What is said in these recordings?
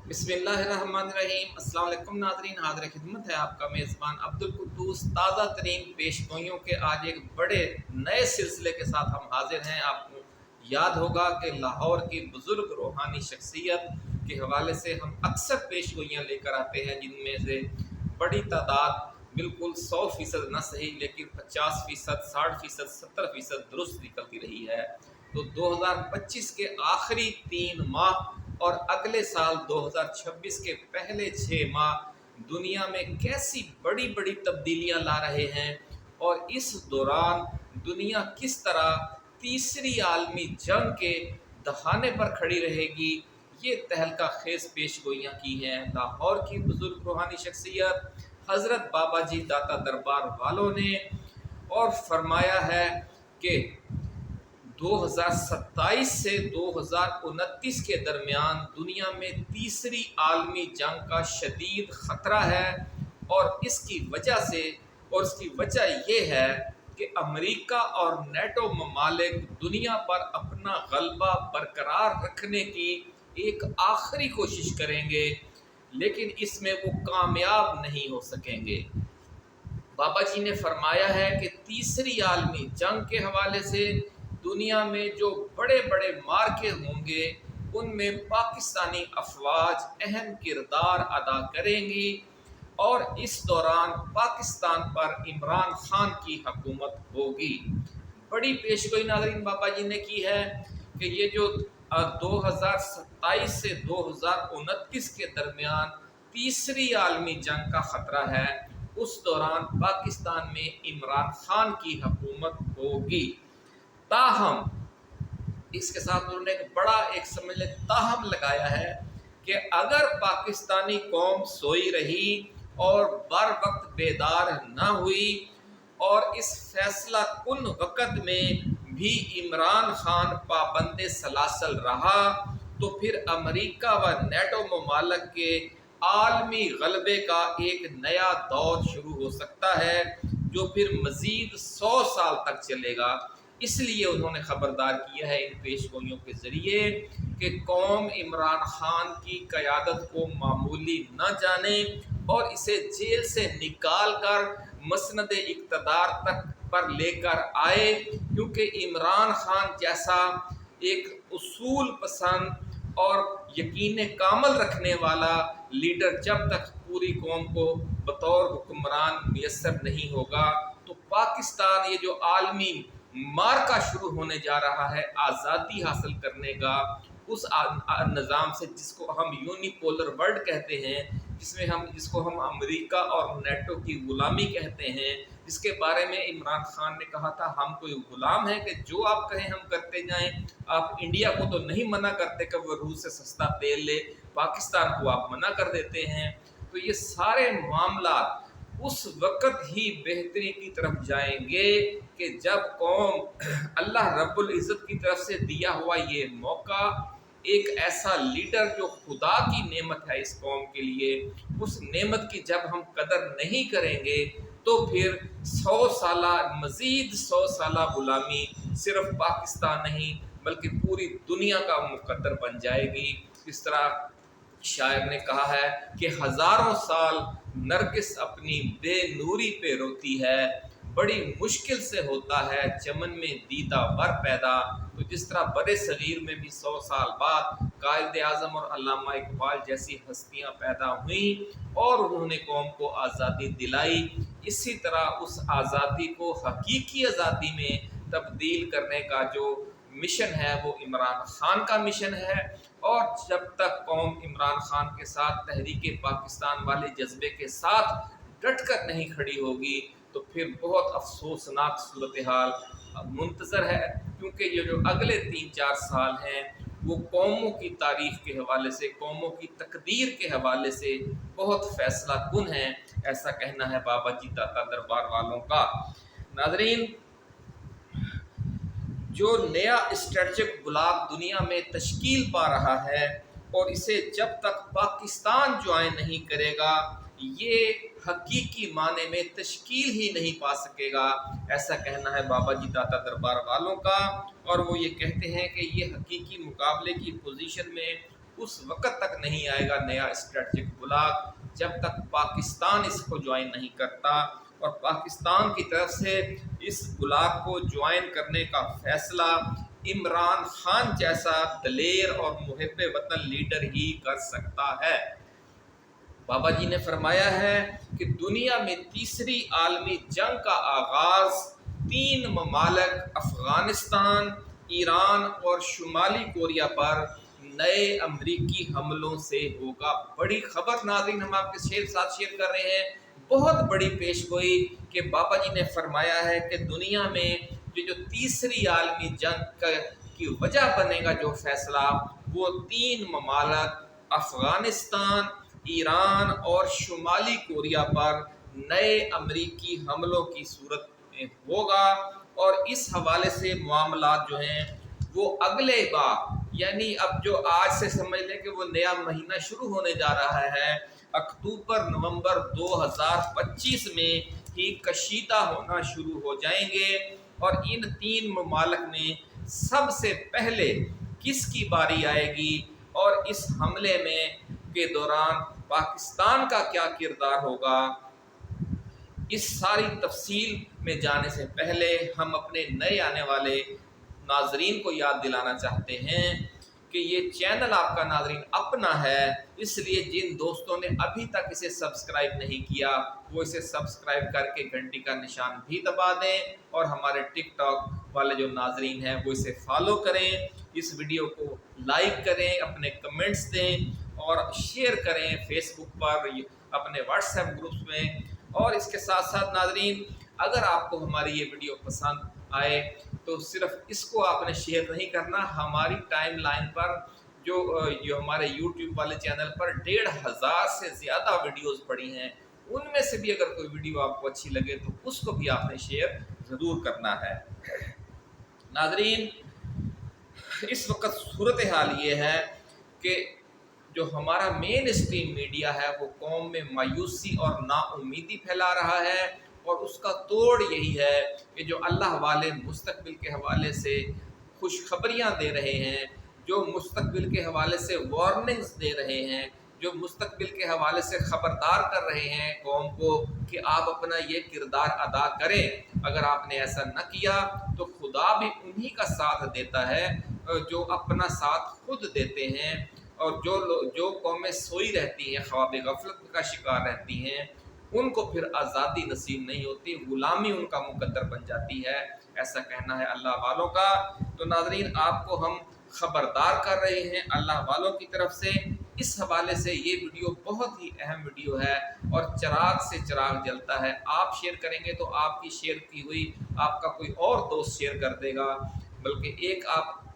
بسم اللہ الرحمن الرحیم۔ السلام علیکم ناظرین، حاضر خدمت ہے آپ کا میزبان عبدالقدوس تازہ ترین پیش گوئیوں کے آج ایک بڑے نئے سلسلے کے ساتھ ہم حاضر ہیں۔ آپ کو یاد ہوگا کہ لاہور کی بزرگ روحانی شخصیت کے حوالے سے ہم اکثر پیش گوئیاں لے کر آتے ہیں، جن میں سے بڑی تعداد بالکل 100% نہ صحیح لیکن 50%، 60%، 70% درست نکلتی رہی ہے۔ تو 2025 کے آخری 3 ماہ اور اگلے سال 2026 کے پہلے 6 ماہ دنیا میں کیسی بڑی بڑی تبدیلیاں لا رہے ہیں، اور اس دوران دنیا کس طرح تیسری عالمی جنگ کے دہانے پر کھڑی رہے گی، یہ تہلکہ خیز پیش گوئیاں کی ہیں لاہور کی بزرگ روحانی شخصیت حضرت بابا جی داتا دربار والوں نے، اور فرمایا ہے کہ 2027 سے 2029 کے درمیان دنیا میں تیسری عالمی جنگ کا شدید خطرہ ہے، اور اس کی وجہ یہ ہے کہ امریکہ اور نیٹو ممالک دنیا پر اپنا غلبہ برقرار رکھنے کی ایک آخری کوشش کریں گے، لیکن اس میں وہ کامیاب نہیں ہو سکیں گے۔ بابا جی نے فرمایا ہے کہ تیسری عالمی جنگ کے حوالے سے دنیا میں جو بڑے بڑے مارکے ہوں گے، ان میں پاکستانی افواج اہم کردار ادا کریں گی، اور اس دوران پاکستان پر عمران خان کی حکومت ہوگی۔ بڑی پیشگوئی ناظرین بابا جی نے کی ہے کہ یہ جو 2027 سے 2029 کے درمیان تیسری عالمی جنگ کا خطرہ ہے، اس دوران پاکستان میں عمران خان کی حکومت ہوگی۔ تاہم اس کے ساتھ انہوں نے ایک بڑا سمجھ لے تاہم لگایا ہے کہ اگر پاکستانی قوم سوئی رہی اور بر وقت بیدار نہ ہوئی، اور اس فیصلہ کن وقت میں بھی عمران خان پابند سلاسل رہا، تو پھر امریکہ و نیٹو ممالک کے عالمی غلبے کا ایک نیا دور شروع ہو سکتا ہے، جو پھر مزید 100 سال تک چلے گا۔ اس لیے انہوں نے خبردار کیا ہے ان پیش گوئیوں کے ذریعے کہ قوم عمران خان کی قیادت کو معمولی نہ جانے، اور اسے جیل سے نکال کر مسند اقتدار تک پر لے کر آئے، کیونکہ عمران خان جیسا ایک اصول پسند اور یقین کامل رکھنے والا لیڈر جب تک پوری قوم کو بطور حکمران میسر نہیں ہوگا، تو پاکستان یہ جو عالمی مارکا شروع ہونے جا رہا ہے آزادی حاصل کرنے کا، اس نظام سے جس کو ہم یونیپولر ورلڈ کہتے ہیں، جس کو ہم امریکہ اور نیٹو کی غلامی کہتے ہیں، جس کے بارے میں عمران خان نے کہا تھا ہم کوئی غلام ہیں کہ جو آپ کہیں ہم کرتے جائیں۔ آپ انڈیا کو تو نہیں منع کرتے کہ وہ روس سے سستا تیل لے، پاکستان کو آپ منع کر دیتے ہیں۔ تو یہ سارے معاملات اس وقت ہی بہتری کی طرف جائیں گے کہ جب قوم اللہ رب العزت کی طرف سے دیا ہوا یہ موقع، ایک ایسا لیڈر جو خدا کی نعمت ہے اس قوم کے لیے، اس نعمت کی جب ہم قدر نہیں کریں گے، تو پھر 100 سالہ غلامی صرف پاکستان نہیں بلکہ پوری دنیا کا مقدر بن جائے گی۔ اس طرح شاعر نے کہا ہے کہ ہزاروں سال نرگس اپنی بے نوری پہ روتی ہے، بڑی مشکل سے ہوتا ہے چمن میں دیدہ ور پیدا۔ تو جس طرح برِ صغیر میں بھی 100 سال بعد قائد اعظم اور علامہ اقبال جیسی ہستیاں پیدا ہوئیں اور انہوں نے قوم کو آزادی دلائی، اسی طرح اس آزادی کو حقیقی آزادی میں تبدیل کرنے کا جو مشن ہے وہ عمران خان کا مشن ہے۔ اور جب تک قوم عمران خان کے ساتھ تحریک پاکستان والے جذبے کے ساتھ ڈٹ کر نہیں کھڑی ہوگی، تو پھر بہت افسوسناک صورتحال منتظر ہے، کیونکہ یہ جو اگلے 3-4 سال ہیں وہ قوموں کی تاریخ کے حوالے سے، قوموں کی تقدیر کے حوالے سے بہت فیصلہ کن ہیں، ایسا کہنا ہے بابا جی داتا دربار والوں کا۔ ناظرین، جو نیا اسٹریٹجک بلاک دنیا میں تشکیل پا رہا ہے، اور اسے جب تک پاکستان جوائن نہیں کرے گا، یہ حقیقی معنی میں تشکیل ہی نہیں پا سکے گا، ایسا کہنا ہے بابا جی داتا دربار والوں کا۔ اور وہ یہ کہتے ہیں کہ یہ حقیقی مقابلے کی پوزیشن میں اس وقت تک نہیں آئے گا نیا اسٹریٹجک بلاک جب تک پاکستان اس کو جوائن نہیں کرتا، اور پاکستان کی طرف سے اس بلاک کو جوائن کرنے کا فیصلہ عمران خان جیسا دلیر اور محب وطن لیڈر ہی کر سکتا ہے۔ بابا جی نے فرمایا ہے کہ دنیا میں تیسری عالمی جنگ کا آغاز 3 ممالک افغانستان، ایران اور شمالی کوریا پر نئے امریکی حملوں سے ہوگا۔ بڑی خبر ناظرین ہم آپ کے ساتھ شیئر کر رہے ہیں، بہت بڑی پیش گوئی کہ بابا جی نے فرمایا ہے کہ دنیا میں جو تیسری عالمی جنگ کی وجہ بنے گا جو فیصلہ، وہ 3 ممالک افغانستان، ایران اور شمالی کوریا پر نئے امریکی حملوں کی صورت میں ہوگا، اور اس حوالے سے معاملات جو ہیں وہ اگلے بار، یعنی اب جو آج سے سمجھ لیں کہ وہ نیا مہینہ شروع ہونے جا رہا ہے، اکتوبر نومبر 2025 میں ہی کشیدہ ہونا شروع ہو جائیں گے، اور ان 3 ممالک میں سب سے پہلے کس کی باری آئے گی اور اس حملے میں کے دوران پاکستان کا کیا کردار ہوگا، اس ساری تفصیل میں جانے سے پہلے ہم اپنے نئے آنے والے ناظرین کو یاد دلانا چاہتے ہیں کہ یہ چینل آپ کا ناظرین اپنا ہے، اس لیے جن دوستوں نے ابھی تک اسے سبسکرائب نہیں کیا وہ اسے سبسکرائب کر کے گھنٹی کا نشان بھی دبا دیں، اور ہمارے ٹک ٹاک والے جو ناظرین ہیں وہ اسے فالو کریں، اس ویڈیو کو لائک کریں، اپنے کمنٹس دیں اور شیئر کریں فیس بک پر، اپنے واٹس ایپ گروپس میں۔ اور اس کے ساتھ ساتھ ناظرین اگر آپ کو ہماری یہ ویڈیو پسند آئے تو صرف اس کو آپ نے شیئر نہیں کرنا، ہماری ٹائم لائن پر جو ہمارے یوٹیوب والے چینل پر 1500 سے زیادہ ویڈیوز پڑی ہیں، ان میں سے بھی اگر کوئی ویڈیو آپ کو اچھی لگے تو اس کو بھی آپ نے شیئر ضرور کرنا ہے۔ ناظرین اس وقت صورتحال یہ ہے کہ جو ہمارا مین اسٹریم میڈیا ہے وہ قوم میں مایوسی اور نا امیدی پھیلا رہا ہے، اور اس کا توڑ یہی ہے کہ جو اللہ والے مستقبل کے حوالے سے خوشخبریاں دے رہے ہیں، جو مستقبل کے حوالے سے وارننگز دے رہے ہیں، جو مستقبل کے حوالے سے خبردار کر رہے ہیں قوم کو کہ آپ اپنا یہ کردار ادا کریں، اگر آپ نے ایسا نہ کیا تو خدا بھی انہی کا ساتھ دیتا ہے جو اپنا ساتھ خود دیتے ہیں، اور جو قومیں سوئی رہتی ہیں، خواب غفلت کا شکار رہتی ہیں، ان کو پھر آزادی نصیب نہیں ہوتی، غلامی ان کا مقدر بن جاتی ہے، ایسا کہنا ہے اللہ والوں کا۔ تو ناظرین آپ کو ہم خبردار کر رہے ہیں اللہ والوں کی طرف سے، اس حوالے سے یہ ویڈیو بہت ہی اہم ویڈیو ہے، اور چراغ سے چراغ جلتا ہے، آپ شیئر کریں گے تو آپ کی شیئر کی ہوئی آپ کا کوئی اور دوست شیئر کر دے گا، بلکہ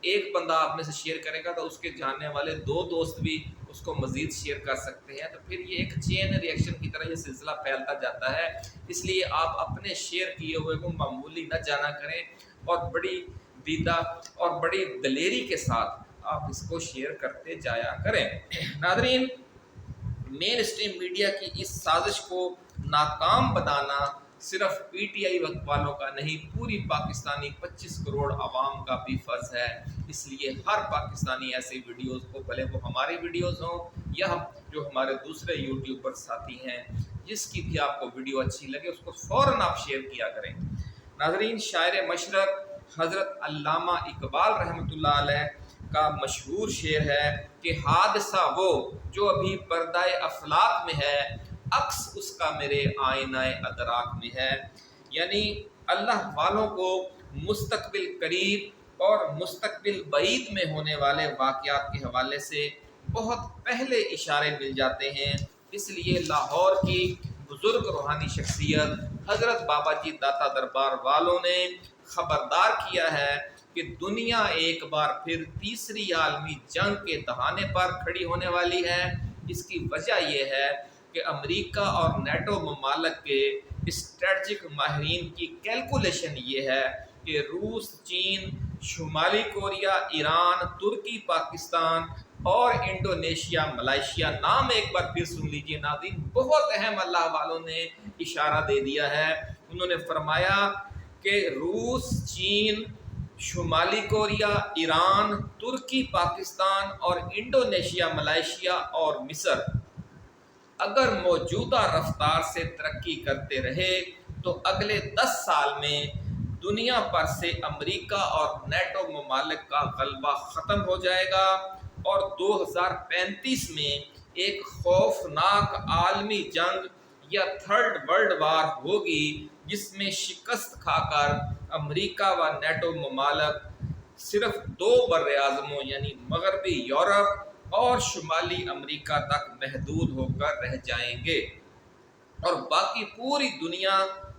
ایک بندہ آپ میں سے شیئر کرے گا تو اس کے جاننے والے 2 دوست بھی اس کو مزید شیئر کر سکتے ہیں، تو پھر یہ ایک چین ریئیکشن کی طرح یہ سلسلہ پھیلتا جاتا ہے۔ اس لیے آپ اپنے شیئر کیے ہوئے کو معمولی نہ جانا کریں، اور بڑی دیدہ اور بڑی دلیری کے ساتھ آپ اس کو شیئر کرتے جایا کریں۔ ناظرین مین اسٹریم میڈیا کی اس سازش کو ناکام بنانا صرف پی ٹی آئی والوں کا نہیں، پوری پاکستانی 25 کروڑ عوام کا بھی فرض ہے، اس لیے ہر پاکستانی ایسے ویڈیوز کو، بھلے وہ ہماری ویڈیوز ہوں یا جو ہمارے دوسرے یوٹیوبر ساتھی ہیں، جس کی بھی آپ کو ویڈیو اچھی لگے اس کو فوراً آپ شیئر کیا کریں۔ ناظرین شاعر مشرق حضرت علامہ اقبال رحمۃ اللہ علیہ کا مشہور شعر ہے کہ حادثہ وہ جو ابھی پردہ افلاک میں ہے، عکس اس کا میرے آئینہ ادراک میں ہے، یعنی اللہ والوں کو مستقبل قریب اور مستقبل بعید میں ہونے والے واقعات کے حوالے سے بہت پہلے اشارے مل جاتے ہیں، اس لیے لاہور کی بزرگ روحانی شخصیت حضرت بابا جی داتا دربار والوں نے خبردار کیا ہے کہ دنیا ایک بار پھر تیسری عالمی جنگ کے دہانے پر کھڑی ہونے والی ہے۔ اس کی وجہ یہ ہے کہ امریکہ اور نیٹو ممالک کے اسٹریٹجک ماہرین کی کیلکولیشن یہ ہے کہ روس، چین، شمالی کوریا، ایران، ترکی، پاکستان اور انڈونیشیا، ملائیشیا، نام ایک بار پھر سن لیجئے ناظرین، بہت اہم اللہ والوں نے اشارہ دے دیا ہے۔ انہوں نے فرمایا کہ روس، چین، شمالی کوریا، ایران، ترکی، پاکستان اور انڈونیشیا، ملائیشیا اور مصر اگر موجودہ رفتار سے ترقی کرتے رہے تو اگلے 10 سال میں دنیا پر سے امریکہ اور نیٹو ممالک کا غلبہ ختم ہو جائے گا اور 2035 میں ایک خوفناک عالمی جنگ یا تھرڈ ورلڈ وار ہوگی، جس میں شکست کھا کر امریکہ و نیٹو ممالک صرف 2 بر اعظموں یعنی مغربی یورپ اور شمالی امریکہ تک محدود ہو کر رہ جائیں گے، اور باقی پوری دنیا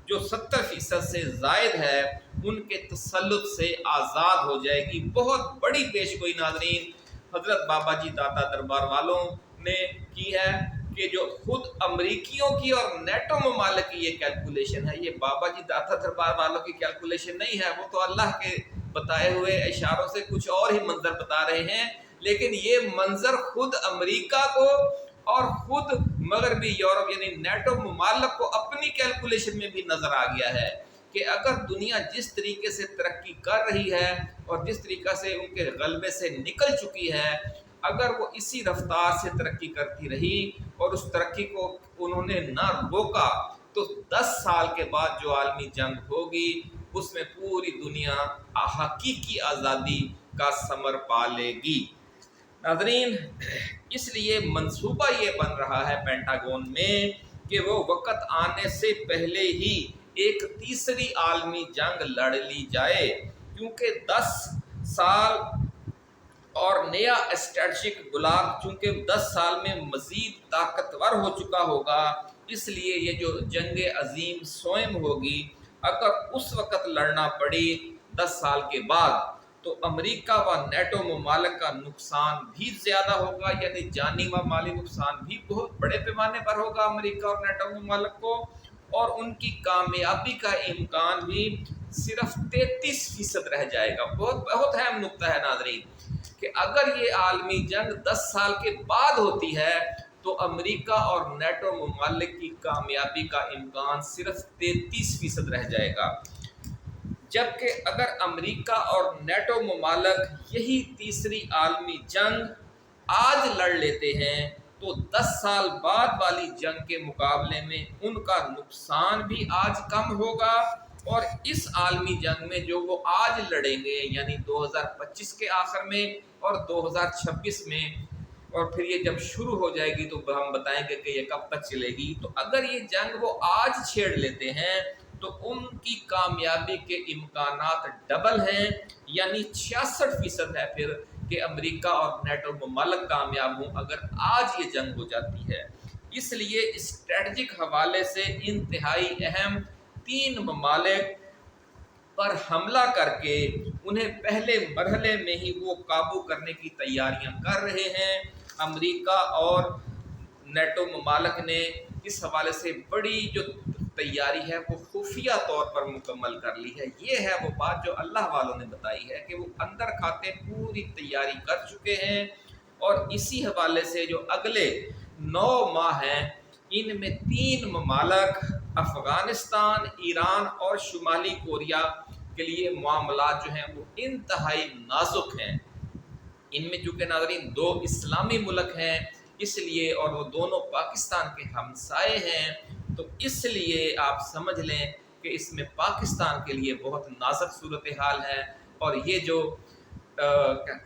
جو 70% سے زائد ہے ان کے تسلط سے آزاد ہو جائے گی۔ بہت بڑی پیش گوئی ناظرین حضرت بابا جی داتا دربار والوں نے کی ہے کہ جو خود امریکیوں کی اور نیٹو ممالک کی یہ کیلکولیشن ہے، یہ بابا جی داتا دربار والوں کی کیلکولیشن نہیں ہے، وہ تو اللہ کے بتائے ہوئے اشاروں سے کچھ اور ہی منظر بتا رہے ہیں، لیکن یہ منظر خود امریکہ کو اور خود مغربی یورپ یعنی نیٹو ممالک کو اپنی کیلکولیشن میں بھی نظر آ گیا ہے کہ اگر دنیا جس طریقے سے ترقی کر رہی ہے اور جس طریقے سے ان کے غلبے سے نکل چکی ہے، اگر وہ اسی رفتار سے ترقی کرتی رہی اور اس ترقی کو انہوں نے نہ روکا تو 10 سال کے بعد جو عالمی جنگ ہوگی اس میں پوری دنیا حقیقی آزادی کا ثمر پا لے گی۔ ناظرین، اس لیے منصوبہ یہ بن رہا ہے پینٹاگون میں کہ وہ وقت آنے سے پہلے ہی ایک تیسری عالمی جنگ لڑ لی جائے، کیونکہ 10 سال اور نیا اسٹریٹجک بلاک چونکہ 10 سال میں مزید طاقتور ہو چکا ہوگا، اس لیے یہ جو جنگ عظیم سوئم ہوگی اگر اس وقت لڑنا پڑی 10 سال کے بعد تو امریکہ و نیٹو ممالک کا نقصان بھی زیادہ ہوگا، یعنی جانی و مالی نقصان بھی بہت بڑے پیمانے پر ہوگا امریکہ اور نیٹو ممالک کو، اور ان کی کامیابی کا امکان بھی صرف 33% رہ جائے گا۔ بہت اہم نقطہ ہے ناظرین کہ اگر یہ عالمی جنگ 10 سال کے بعد ہوتی ہے تو امریکہ اور نیٹو ممالک کی کامیابی کا امکان صرف 33% رہ جائے گا، جبکہ اگر امریکہ اور نیٹو ممالک یہی تیسری عالمی جنگ آج لڑ لیتے ہیں تو 10 سال بعد والی جنگ کے مقابلے میں ان کا نقصان بھی آج کم ہوگا، اور اس عالمی جنگ میں جو وہ آج لڑیں گے یعنی 2025 کے آخر میں اور 2026 میں، اور پھر یہ جب شروع ہو جائے گی تو ہم بتائیں گے کہ یہ کب تک چلے گی، تو اگر یہ جنگ وہ آج چھیڑ لیتے ہیں تو ان کی کامیابی کے امکانات ڈبل ہیں، یعنی 66% ہے پھر کہ امریکہ اور نیٹو ممالک کامیاب ہوں اگر آج یہ جنگ ہو جاتی ہے۔ اس لیے اسٹریٹجک حوالے سے انتہائی اہم 3 ممالک پر حملہ کر کے انہیں پہلے مرحلے میں ہی وہ قابو کرنے کی تیاریاں کر رہے ہیں۔ امریکہ اور نیٹو ممالک نے اس حوالے سے بڑی جو تیاری ہے وہ خفیہ طور پر مکمل کر لی ہے۔ یہ ہے وہ بات جو اللہ والوں نے بتائی ہے کہ وہ اندر کھاتے پوری تیاری کر چکے ہیں، اور اسی حوالے سے جو اگلے 9 ماہ ہیں ان میں 3 ممالک افغانستان، ایران اور شمالی کوریا کے لیے معاملات جو ہیں وہ انتہائی نازک ہیں۔ ان میں چونکہ ناظرین 2 اسلامی ملک ہیں اس لیے، اور وہ دونوں پاکستان کے ہمسائے ہیں، تو اس لیے آپ سمجھ لیں کہ اس میں پاکستان کے لیے بہت نازک صورتحال ہے، اور یہ جو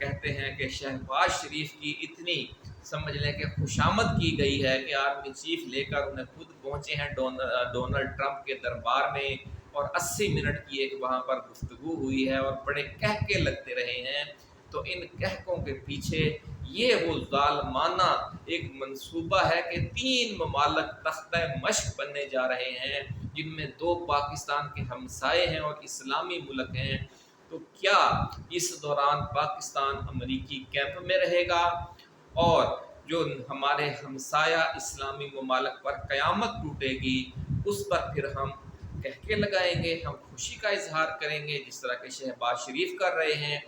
کہتے ہیں کہ شہباز شریف کی اتنی سمجھ لیں کہ خوشامد کی گئی ہے کہ آرمی چیف لے کر انہیں خود پہنچے ہیں ڈونلڈ ٹرمپ کے دربار میں، اور 80 منٹ کی ایک وہاں پر گفتگو ہوئی ہے اور بڑے کہکے لگتے رہے ہیں، تو ان کہکوں کے پیچھے یہ وہ ظالمانہ ایک منصوبہ ہے کہ 3 ممالک تختہ مشق بننے جا رہے ہیں جن میں 2 پاکستان کے ہمسائے ہیں اور اسلامی ملک ہیں۔ تو کیا اس دوران پاکستان امریکی کیمپ میں رہے گا، اور جو ہمارے ہمسایہ اسلامی ممالک پر قیامت ٹوٹے گی اس پر پھر ہم کہکے لگائیں گے، ہم خوشی کا اظہار کریں گے جس طرح کہ شہباز شریف کر رہے ہیں؟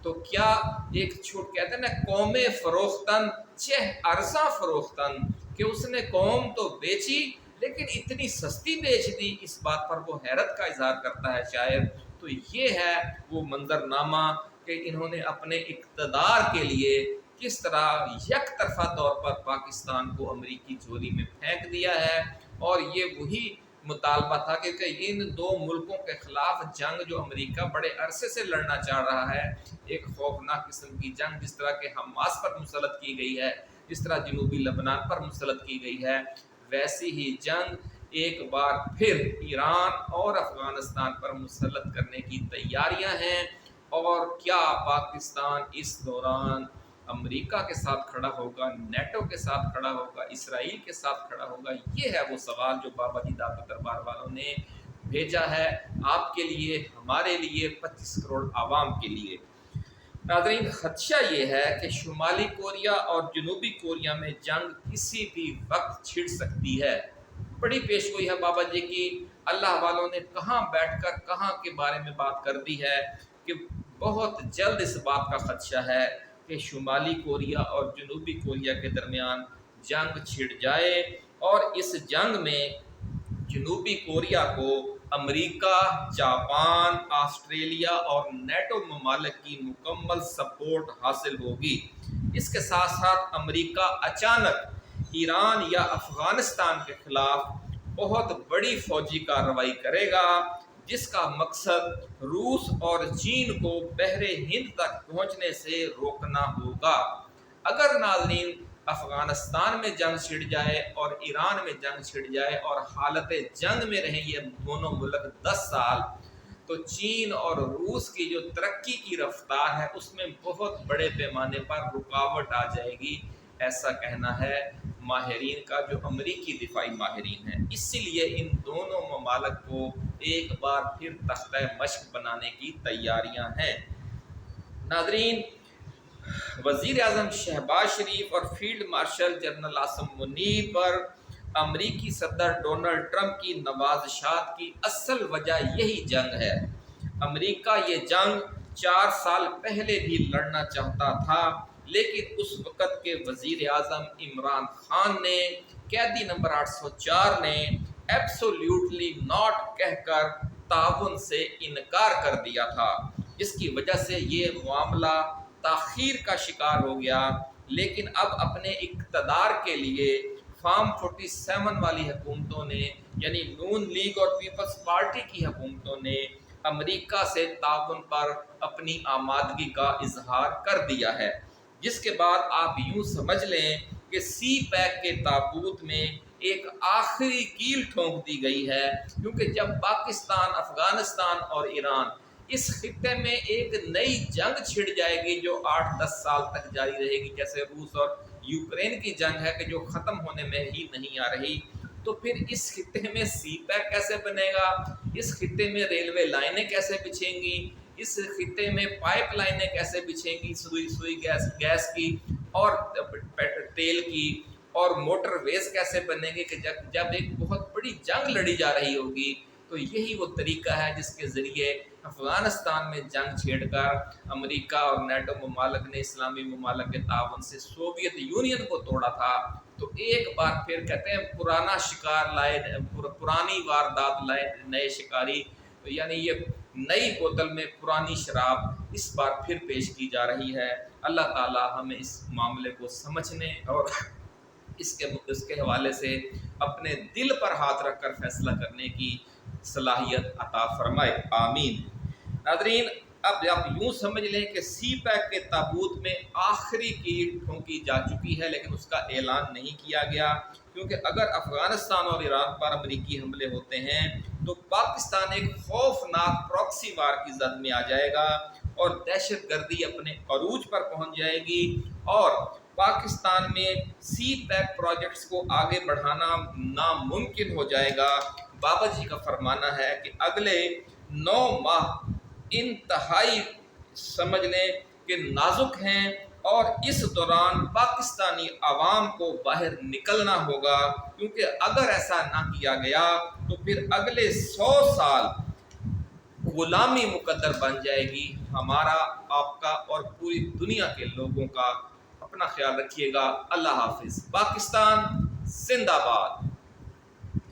تو کیا ایک چھوٹ کہتے ہیں نا قوم فروختن چہ ارزاں فروختن، کہ اس نے قوم تو بیچی لیکن اتنی سستی بیچ دی، اس بات پر وہ حیرت کا اظہار کرتا ہے شاعر۔ تو یہ ہے وہ منظرنامہ کہ انہوں نے اپنے اقتدار کے لیے کس طرح یک طرفہ طور پر پاکستان کو امریکی جھولی میں پھینک دیا ہے۔ اور یہ وہی مطالبہ تھا کہ ان دو ملکوں کے خلاف جنگ جو امریکہ بڑے عرصے سے لڑنا چاہ رہا ہے، ایک خوفناک قسم کی جنگ جس طرح کہ حماس پر مسلط کی گئی ہے، جس طرح جنوبی لبنان پر مسلط کی گئی ہے، ویسی ہی جنگ ایک بار پھر ایران اور افغانستان پر مسلط کرنے کی تیاریاں ہیں۔ اور کیا پاکستان اس دوران امریکہ کے ساتھ کھڑا ہوگا، نیٹو کے ساتھ کھڑا ہوگا، اسرائیل کے ساتھ کھڑا ہوگا؟ یہ ہے وہ سوال جو بابا جی دعوت دربار والوں نے بھیجا ہے آپ کے لیے، ہمارے لیے، 25 کروڑ عوام کے لیے۔ ناظرین، خدشہ یہ ہے کہ شمالی کوریا اور جنوبی کوریا میں جنگ کسی بھی وقت چھڑ سکتی ہے۔ بڑی پیشگوئی ہے بابا جی کی، اللہ والوں نے کہاں بیٹھ کر کہاں کے بارے میں بات کر دی ہے کہ بہت جلد اس بات کا خدشہ ہے کہ شمالی کوریا اور جنوبی کوریا کے درمیان جنگ چھڑ جائے، اور اس جنگ میں جنوبی کوریا کو امریکہ، جاپان، آسٹریلیا اور نیٹو ممالک کی مکمل سپورٹ حاصل ہوگی۔ اس کے ساتھ ساتھ امریکہ اچانک ایران یا افغانستان کے خلاف بہت بڑی فوجی کارروائی کرے گا، جس کا مقصد روس اور چین کو بحر ہند تک پہنچنے سے روکنا ہوگا۔ اگر ناظرین افغانستان میں جنگ چھڑ جائے اور ایران میں جنگ چھڑ جائے اور حالت جنگ میں رہیں یہ دونوں ملک 10 سال، تو چین اور روس کی جو ترقی کی رفتار ہے اس میں بہت بڑے پیمانے پر رکاوٹ آ جائے گی، ایسا کہنا ہے ماہرین کا جو امریکی دفاعی ماہرین ہیں۔ اسی لیے ان دونوں ممالک کو ایک بار پھر تختہ مشق بنانے کی تیاریاں ہیں۔ ناظرین، وزیر اعظم شہباز شریف اور فیلڈ مارشل جنرل عاصم منیب پر امریکی صدر ڈونلڈ ٹرمپ کی نوازشات کی اصل وجہ یہی جنگ ہے۔ امریکہ یہ جنگ 4 سال پہلے بھی لڑنا چاہتا تھا، لیکن اس وقت کے وزیر اعظم عمران خان نے قیدی نمبر 804 نے ایبسولیوٹلی ناٹ کہہ کر تعاون سے انکار کر دیا تھا، جس کی وجہ سے یہ معاملہ تاخیر کا شکار ہو گیا۔ لیکن اب اپنے اقتدار کے لیے فارم 47 والی حکومتوں نے، یعنی نون لیگ اور پیپلز پارٹی کی حکومتوں نے امریکہ سے تعاون پر اپنی آمادگی کا اظہار کر دیا ہے، جس کے بعد آپ یوں سمجھ لیں کہ سی پیک کے تابوت میں ایک آخری کیل ٹھونک دی گئی ہے، کیونکہ جب پاکستان، افغانستان اور ایران اس خطے میں ایک نئی جنگ چھڑ جائے گی جو 8-10 سال تک جاری رہے گی، جیسے روس اور یوکرین کی جنگ ہے کہ جو ختم ہونے میں ہی نہیں آ رہی، تو پھر اس خطے میں سی پیک کیسے بنے گا؟ اس خطے میں ریلوے لائنیں کیسے بچھیں گی؟ اس خطے میں پائپ لائنیں کیسے بچھیں گی؟ سوئی گیس کی اور تیل کی، اور موٹر ویز کیسے بنیں گے کہ جب ایک بہت بڑی جنگ لڑی جا رہی ہوگی؟ تو یہی وہ طریقہ ہے جس کے ذریعے افغانستان میں جنگ چھیڑ کر امریکہ اور نیٹو ممالک نے اسلامی ممالک کے تعاون سے سوویت یونین کو توڑا تھا۔ تو ایک بار پھر کہتے ہیں پرانا شکار لائے، پرانی واردات لائے نئے شکاری، یعنی یہ نئی بوتل میں پرانی شراب اس بار پھر پیش کی جا رہی ہے۔ اللہ تعالی ہمیں اس معاملے کو سمجھنے اور اس کے حوالے سے اپنے دل پر ہاتھ رکھ کر فیصلہ کرنے کی صلاحیت عطا فرمائے، آمین۔ ناظرین، اب آپ یوں سمجھ لیں کہ سی پیک کے تابوت میں آخری کیل ٹھونکی جا چکی ہے، لیکن اس کا اعلان نہیں کیا گیا، کیونکہ اگر افغانستان اور ایران پر امریکی حملے ہوتے ہیں تو پاکستان ایک خوفناک پراکسی وار کی زد میں آ جائے گا اور دہشت گردی اپنے عروج پر پہنچ جائے گی، اور پاکستان میں سی پیک پروجیکٹس کو آگے بڑھانا ناممکن ہو جائے گا۔ بابا جی کا فرمانا ہے کہ اگلے 9 ماہ انتہائی سمجھ لیں کہ نازک ہیں، اور اس دوران پاکستانی عوام کو باہر نکلنا ہوگا، کیونکہ اگر ایسا نہ کیا گیا تو پھر اگلے 100 سال غلامی مقدر بن جائے گی ہمارا، آپ کا اور پوری دنیا کے لوگوں کا۔ اپنا خیال رکھیے گا۔ اللہ حافظ۔ پاکستان زندہ باد۔